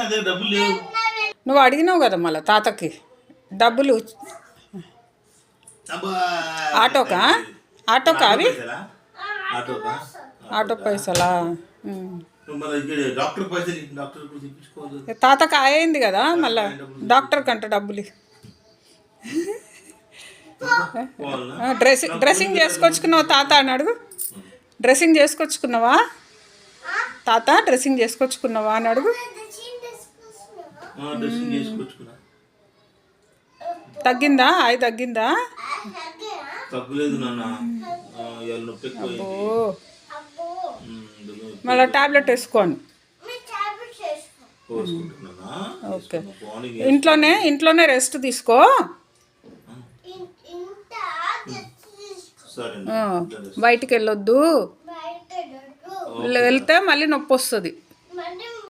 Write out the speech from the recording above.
అదే డబ్బులు లేవు. నువ్వు అడిగినావు కదా మళ్ళీ తాతకి డబ్బులు. ఆటోకా అవి ఆటో పైసలా? తాతకు అయింది కదా మళ్ళా డాక్టర్ కంట డబ్బులు. డ్రెస్సింగ్ చేసుకొచ్చుకున్నావా తాత అని అడుగు. డ్రెస్సింగ్ చేసుకొచ్చుకున్నావా తాత? డ్రెస్సింగ్ చేసుకొచ్చుకున్నావా అని అడుగు. తగ్గిందా? అయి తగ్గిందా? తగ్గలేదు నాన్న. మళ్ళీ టాబ్లెట్ వేసుకోండి. ఓకే, ఇంట్లోనే రెస్ట్ తీసుకో. బయటికి వెళ్ళొద్దు, వెళ్తే మళ్ళీ నొప్పి వస్తుంది.